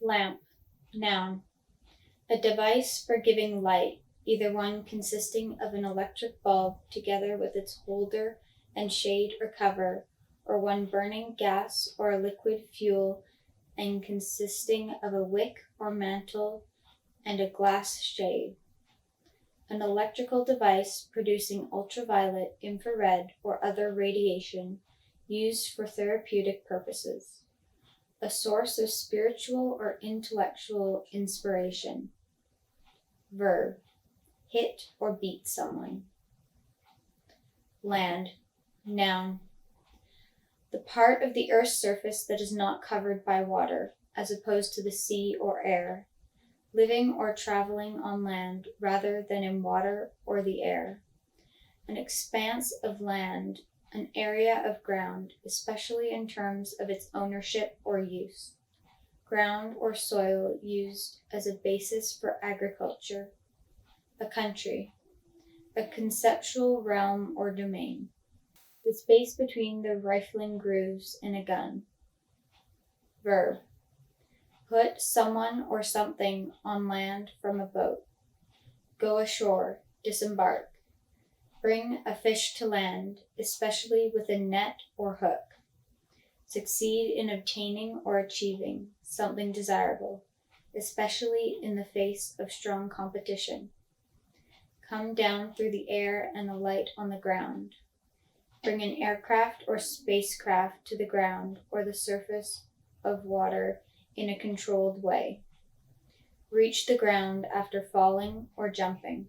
Lamp, noun. A device for giving light, either one consisting of an electric bulb together with its holder and shade or cover, or one burning gas or a liquid fuel and consisting of a wick or mantle and a glass shade. An electrical device producing ultraviolet, infrared, or other radiation used for therapeutic purposes. A source of spiritual or intellectual inspiration. Verb, hit or beat someone. Land, noun. The part of the earth's surface that is not covered by water, as opposed to the sea or air. Living or traveling on land rather than in water or the air. An expanse of land, an area of ground, especially in terms of its ownership or use. Ground or soil used as a basis for agriculture. A country, a conceptual realm or domain. The space between the rifling grooves in a gun. Verb, put someone or something on land from a boat. Go ashore, disembark. Bring a fish to land, especially with a net or hook. Succeed in obtaining or achieving something desirable, especially in the face of strong competition. Come down through the air and alight on the ground. Bring an aircraft or spacecraft to the ground or the surface of water in a controlled way. Reach the ground after falling or jumping.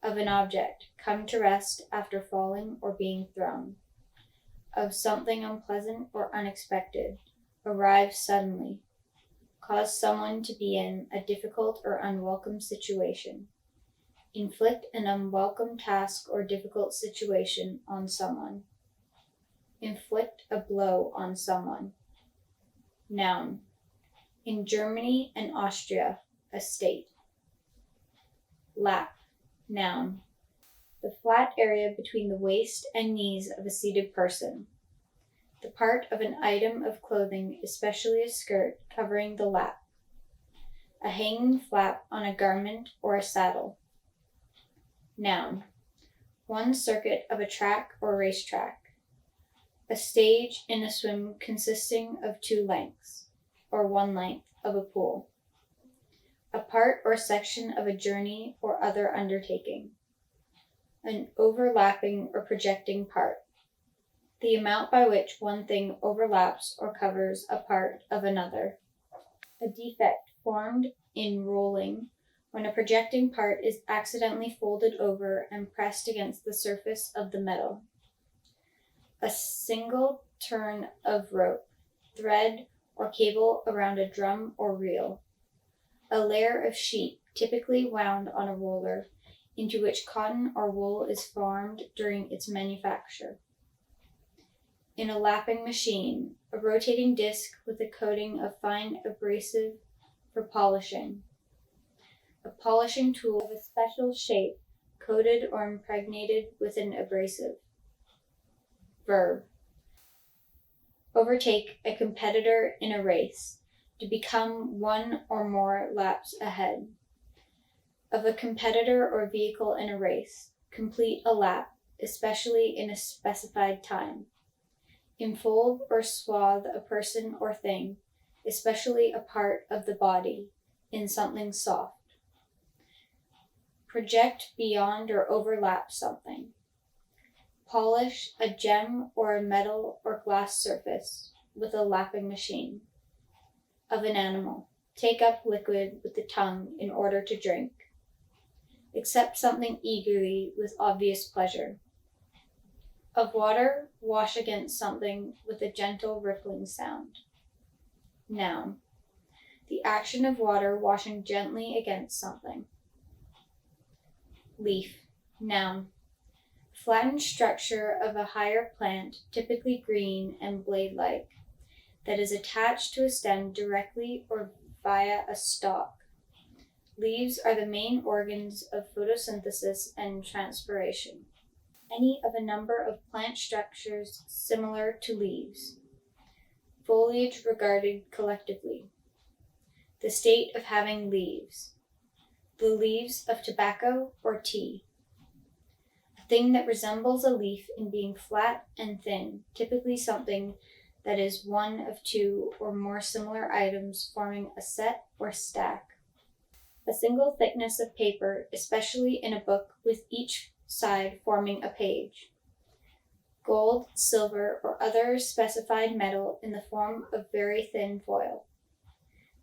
Of an object, come to rest after falling or being thrown. Of something unpleasant or unexpected, arrive suddenly. Cause someone to be in a difficult or unwelcome situation. Inflict an unwelcome task or difficult situation on someone. Inflict a blow on someone. Noun. In Germany and Austria, a state. Lap, noun. The flat area between the waist and knees of a seated person. The part of an item of clothing, especially a skirt, covering the lap. A hanging flap on a garment or a saddle. Noun. One circuit of a track or racetrack. A stage in a swim consisting of 2 lengths, or 1 length of a pool. A part or section of a journey or other undertaking. An overlapping or projecting part. The amount by which one thing overlaps or covers a part of another. A defect formed in rolling when a projecting part is accidentally folded over and pressed against the surface of the metal. A single turn of rope, thread, or cable around a drum or reel. A layer of sheet, typically wound on a roller, into which cotton or wool is formed during its manufacture. In a lapping machine, a rotating disc with a coating of fine abrasive for polishing. A polishing tool of a special shape, coated or impregnated with an abrasive. Verb. Overtake a competitor in a race, to become 1 or more laps ahead. Of a competitor or vehicle in a race, complete a lap, especially in a specified time. Enfold or swathe a person or thing, especially a part of the body, in something soft. Project beyond or overlap something. Polish a gem or a metal or glass surface with a lapping machine. Of an animal, take up liquid with the tongue in order to drink. Accept something eagerly with obvious pleasure. Of water, wash against something with a gentle rippling sound. Noun. The action of water washing gently against something. Leaf, noun. Flattened structure of a higher plant, typically green and blade-like, that is attached to a stem directly or via a stalk. Leaves are the main organs of photosynthesis and transpiration. Any of a number of plant structures similar to leaves. Foliage regarded collectively. the state of having leaves. The leaves of tobacco or tea. A thing that resembles a leaf in being flat and thin, typically something that is one of two or more similar items forming a set or stack. A single thickness of paper, especially in a book, with each side forming a page. Gold, silver, or other specified metal in the form of very thin foil.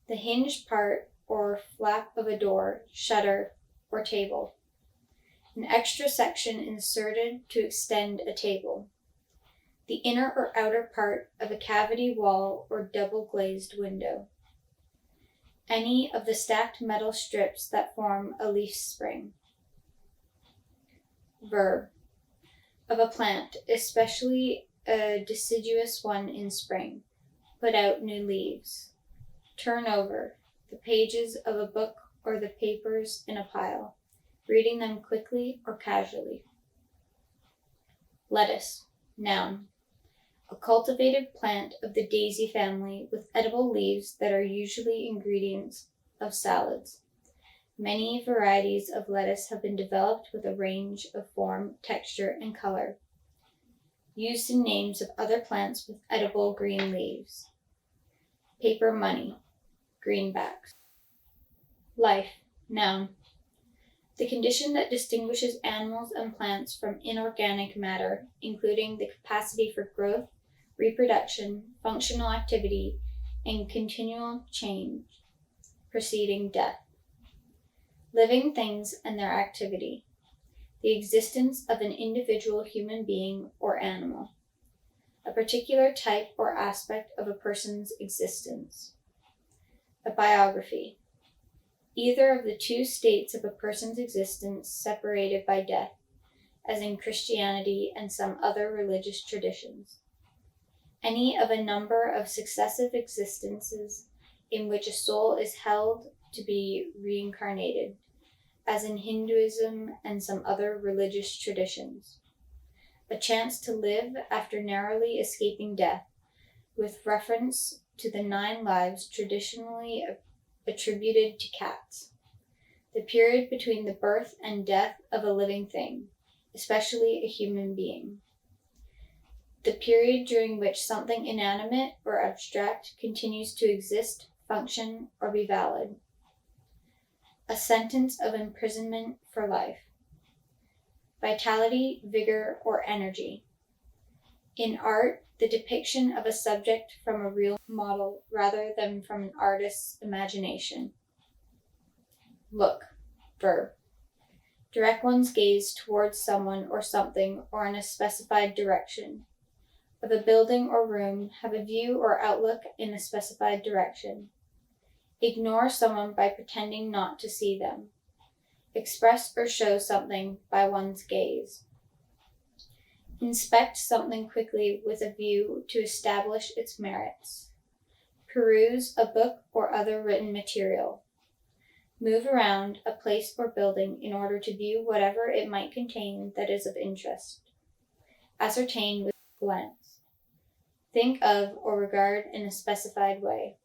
The hinged part or flap of a door, shutter, or table. An extra section inserted to extend a table. The inner or outer part of a cavity wall or double-glazed window. Any of the stacked metal strips that form a leaf spring. Verb. Of a plant, especially a deciduous one in spring. Put out new leaves. Turn over. The pages of a book or the papers in a pile. Reading them quickly or casually. Lettuce. Noun. A cultivated plant of the daisy family with edible leaves that are usually ingredients of salads. Many varieties of lettuce have been developed with a range of form, texture, and color. Used in names of other plants with edible green leaves. Paper money. Greenbacks. Life. Noun. The condition that distinguishes animals and plants from inorganic matter, including the capacity for growth, reproduction, functional activity, and continual change, preceding death. Living things and their activity. The existence of an individual human being or animal. A particular type or aspect of a person's existence. A biography. Either of the two states of a person's existence separated by death, as in Christianity and some other religious traditions. Any of a number of successive existences in which a soul is held to be reincarnated, as in Hinduism and some other religious traditions. A chance to live after narrowly escaping death, with reference to the 9 lives traditionally attributed to cats. The period between the birth and death of a living thing, especially a human being. The period during which something inanimate or abstract continues to exist, function, or be valid. A sentence of imprisonment for life. Vitality, vigor, or energy. In art, the depiction of a subject from a real model rather than from an artist's imagination. Look. Verb. Direct one's gaze towards someone or something or in a specified direction. Of a building or room, have a view or outlook in a specified direction. Ignore someone by pretending not to see them. Express or show something by one's gaze. Inspect something quickly with a view to establish its merits. Peruse a book or other written material. Move around a place or building in order to view whatever it might contain that is of interest. Ascertain with a glance. Think of or regard in a specified way.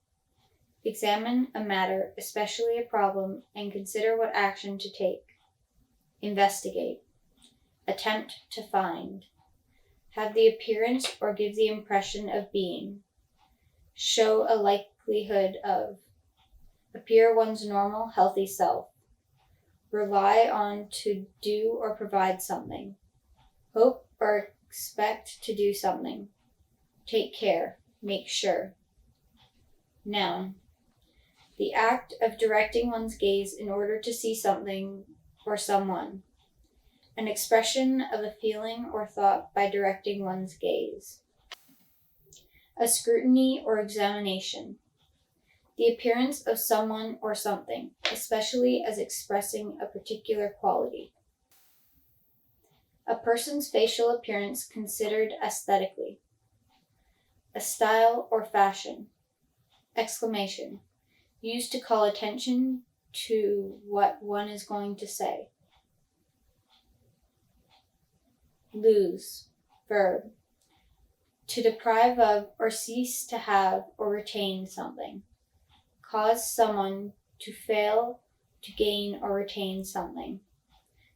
Examine a matter, especially a problem, and consider what action to take. Investigate. Attempt to find. Have the appearance or give the impression of being. Show a likelihood of. Appear one's normal, healthy self. Rely on to do or provide something. Hope or expect to do something. Take care. Make sure. Noun. The act of directing one's gaze in order to see something or someone. An expression of a feeling or thought by directing one's gaze. A scrutiny or examination. The appearance of someone or something, especially as expressing a particular quality. A person's facial appearance considered aesthetically. A style or fashion. Exclamation. Used to call attention to what one is going to say. Lose. Verb. To deprive of or cease to have or retain something. cause someone to fail to gain or retain something.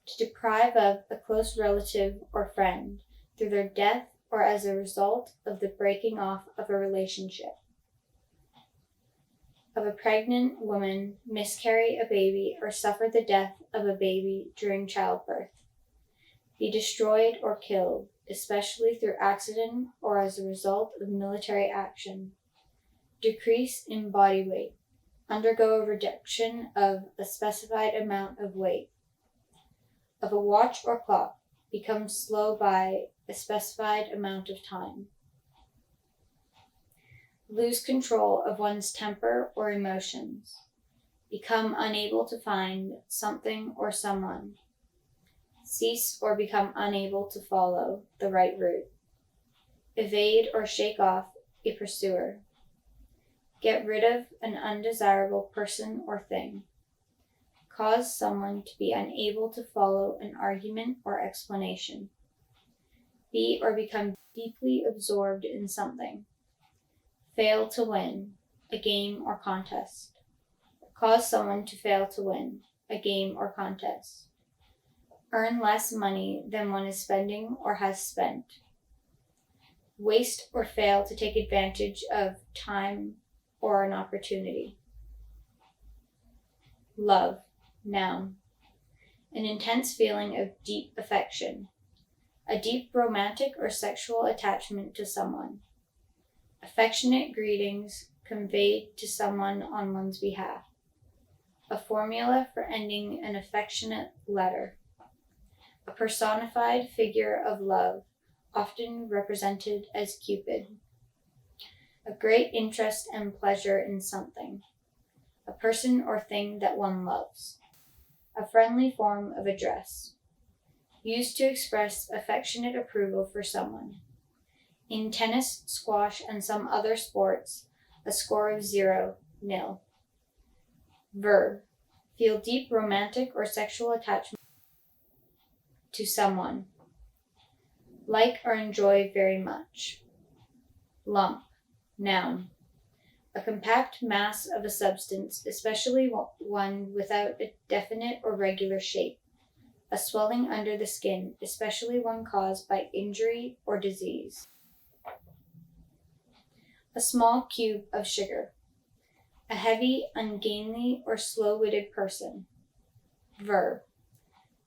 To deprive of a close relative or friend through their death or as a result of the breaking off of a relationship. Of a pregnant woman miscarry a baby or suffer the death of a baby during childbirth. Be destroyed or killed, especially through accident or as a result of military action. Decrease in body weight. Undergo a reduction of a specified amount of weight. Of a watch or clock. Become slow by a specified amount of time. Lose control of one's temper or emotions. Become unable to find something or someone. Cease or become unable to follow the right route. Evade or shake off a pursuer. Get rid of an undesirable person or thing. Cause someone to be unable to follow an argument or explanation. Be or become deeply absorbed in something. Fail to win, a game or contest. Cause someone to fail to win, a game or contest. Earn less money than one is spending or has spent. Waste or fail to take advantage of time or an opportunity. Love, noun. An intense feeling of deep affection. A deep romantic or sexual attachment to someone. Affectionate greetings conveyed to someone on one's behalf. A formula for ending an affectionate letter. A personified figure of love, often represented as Cupid. A great interest and pleasure in something. A person or thing that one loves. A friendly form of address. Used to express affectionate approval for someone. In tennis, squash, and some other sports, a score of 0-0. Verb. Feel deep romantic or sexual attachment to someone. Like or enjoy very much. Lump, noun. A compact mass of a substance, especially one without a definite or regular shape. A swelling under the skin, especially one caused by injury or disease. A small cube of sugar. A heavy, ungainly, or slow-witted person. Verb.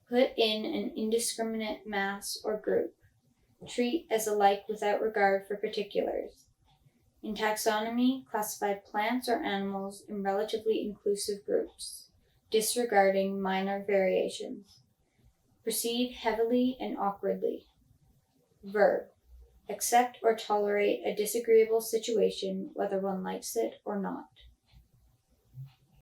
Put in an indiscriminate mass or group. Treat as alike without regard for particulars. In taxonomy, classify plants or animals in relatively inclusive groups, disregarding minor variations. Proceed heavily and awkwardly. Verb. Accept or tolerate a disagreeable situation, whether one likes it or not.